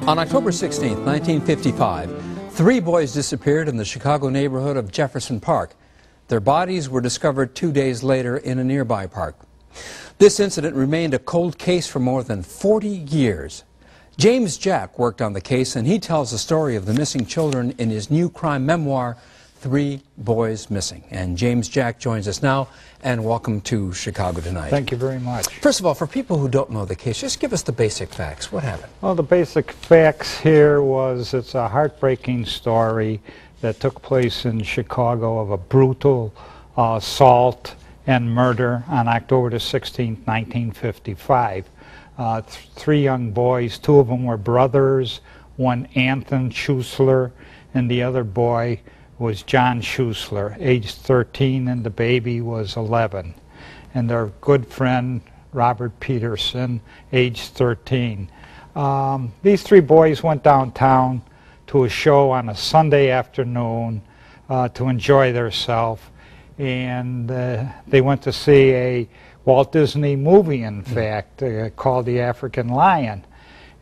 On October 16, 1955, 3 boys disappeared in the Chicago neighborhood of Jefferson Park. Their bodies were discovered 2 days later in a nearby park. This incident remained a cold case for more than 40 years. James Jack worked on the case, and he tells the story of the missing children in his new crime memoir, 3 Boys Missing. And James Jack joins us now, and welcome to Chicago Tonight. Thank you very much. First of all, for people who don't know the case, just give us the basic facts. What happened? Well, the basic facts here was it's a heartbreaking story that took place in Chicago of a brutal assault and murder on October the 16th, 1955. 3 young boys, 2 of them were brothers, one Anthony Schuessler, and the other boy was John Schuessler, aged 13, and the baby was 11. And their good friend, Robert Peterson, aged 13. These 3 boys went downtown to a show on a Sunday afternoon to enjoy themselves. And they went to see a Walt Disney movie, in fact, called The African Lion.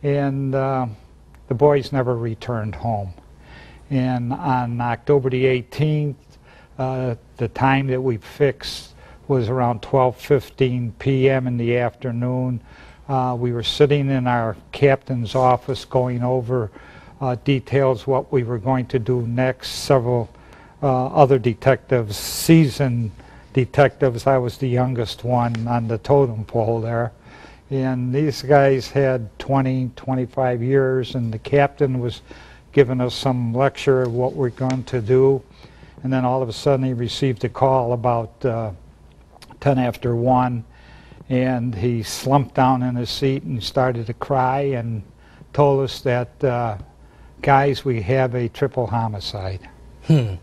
And the boys never returned home. And on October the 18th, the time that we fixed was around 12:15 p.m. in the afternoon. We were sitting in our captain's office going over details, what we were going to do next. Several other detectives, seasoned detectives, I was the youngest one on the totem pole there. And these guys had 20, 25 years, and the captain was giving us some lecture of what we're going to do. And then all of a sudden he received a call about 10 after 1, and he slumped down in his seat and started to cry and told us that, guys, we have a triple homicide. You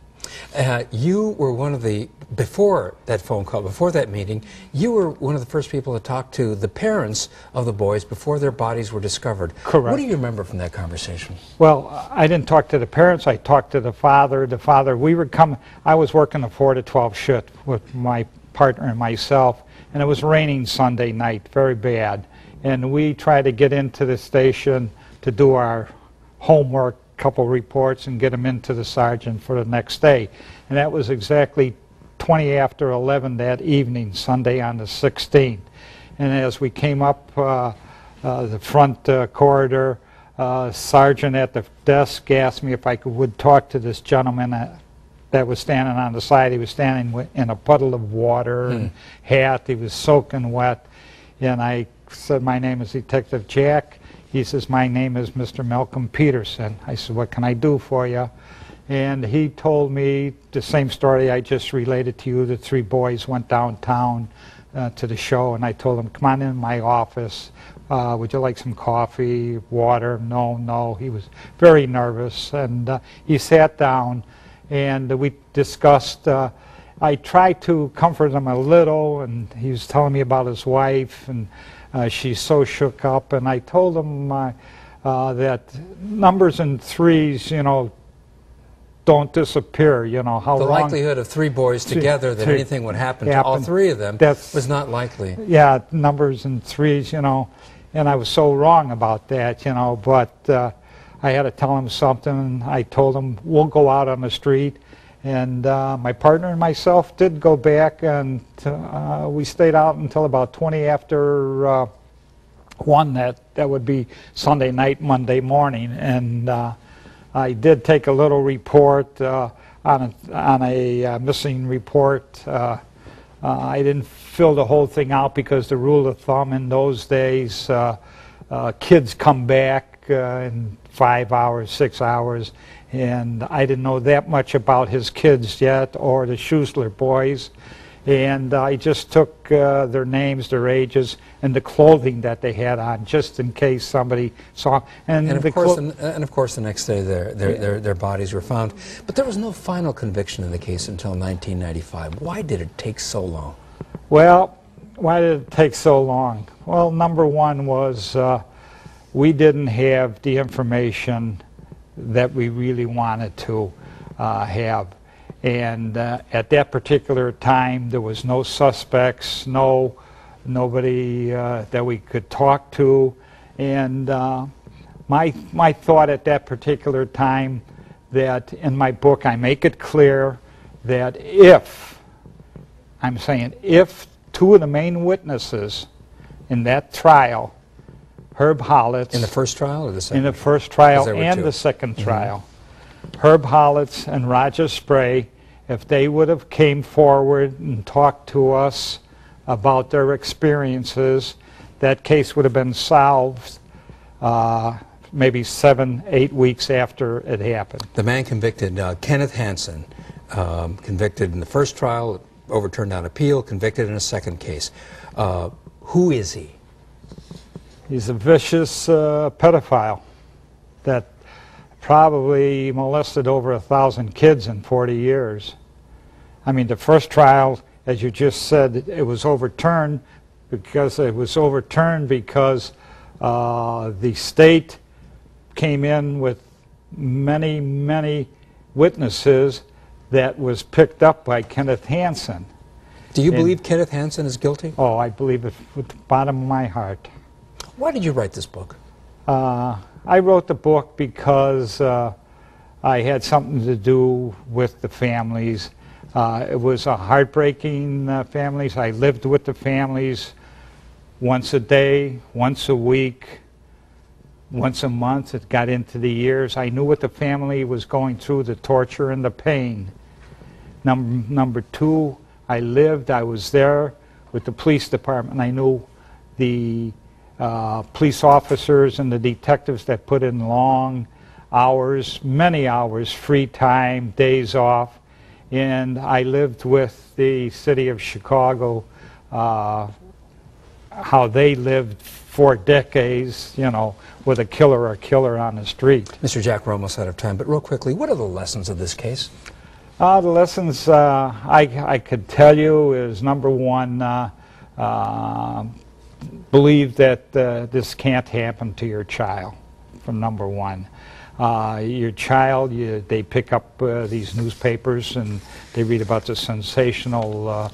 were one of the, before that phone call, before that meeting, you were one of the first people to talk to the parents of the boys before their bodies were discovered. Correct. What do you remember from that conversation? Well, I didn't talk to the parents. I talked to the father. We were coming, I was working a 4 to 12 shift with my partner and myself, and it was raining Sunday night, very bad. And we tried to get into the station to do our homework, couple reports, and get them into the sergeant for the next day. And that was exactly 20 after 11 that evening, Sunday on the 16th. And as we came up the front corridor, sergeant at the desk asked me if I would talk to this gentleman that was standing on the side. He was standing in a puddle of water and hat. He was soaking wet. And I said, "My name is Detective Jack." He says, "My name is Mr. Malcolm Peterson." I said, "What can I do for you?" And he told me the same story I just related to you. The 3 boys went downtown to the show, and I told him, "Come on in my office. Would you like some coffee, water?" No. He was very nervous, and he sat down, and we discussed. I tried to comfort him a little, and he was telling me about his wife, and she's so shook up. And I told him that numbers in 3s, you know, don't disappear. You know how the long likelihood of 3 boys together that anything would happen to all 3 of them was not likely. Yeah, numbers in 3s, you know, and I was so wrong about that, you know. But I had to tell him something. I told him we'll go out on the street. And my partner and myself did go back, and we stayed out until about 20 after 1. That would be Sunday night, Monday morning. And I did take a little report on a missing report. I didn't fill the whole thing out because the rule of thumb in those days, kids come back in 5 hours, 6 hours. And I didn't know that much about his kids yet, or the Schuessler boys. And I just took their names, their ages, and the clothing that they had on, just in case somebody saw. And of course, the next day their bodies were found. But there was no final conviction in the case until 1995. Why did it take so long? Well, why did it take so long? Well, number one was we didn't have the information that we really wanted to have. And at that particular time, there was no suspects, nobody that we could talk to. And my thought at that particular time, that in my book I make it clear that if, I'm saying if, two of the main witnesses in that trial, Herb Hollitz... In the first trial or the second? In the first trial and two. the second trial. Herb Hollitz and Roger Spray, if they would have came forward and talked to us about their experiences, that case would have been solved maybe 7-8 weeks after it happened. The man convicted, Kenneth Hansen, convicted in the first trial, overturned on appeal, convicted in a second case. Who is he? He's a vicious pedophile that probably molested over 1,000 kids in 40 years. I mean, the first trial, as you just said, it was overturned because the state came in with many, many witnesses that was picked up by Kenneth Hansen. Do you believe Kenneth Hansen is guilty? Oh, I believe it with the bottom of my heart. Why did you write this book? I wrote the book because I had something to do with the families. It was a heartbreaking families. I lived with the families once a day, once a week, once a month. It got into the years. I knew what the family was going through, the torture and the pain. Number two, I was there with the police department. I knew the police officers and the detectives that put in long hours, many hours, free time, days off. And I lived with the city of Chicago, how they lived for decades, you know, with a killer on the street. Mr. Jack, we're almost out of time, but real quickly, what are the lessons of this case? The lessons I could tell you is, number one, believe that this can't happen to your child, from number one. Your child, they pick up these newspapers and they read about the sensational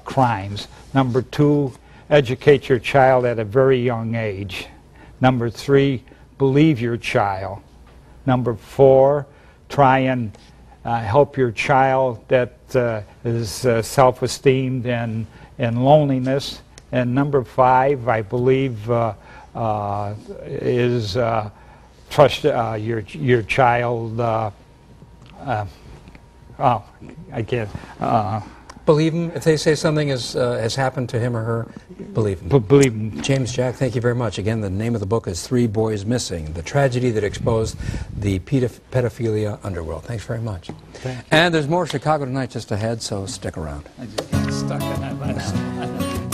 crimes. Number two, educate your child at a very young age. Number three, believe your child. Number four, try and help your child that is self-esteemed and loneliness. And number five, I believe, is trust your child. I can't. Believe him. If they say something has happened to him or her, believe him. Believe him. James, Jack, thank you very much. Again, the name of the book is Three Boys Missing, the tragedy that exposed the pedophilia underworld. Thanks very much. Thank you. And there's more Chicago Tonight just ahead, so stick around. I just got stuck in that last one.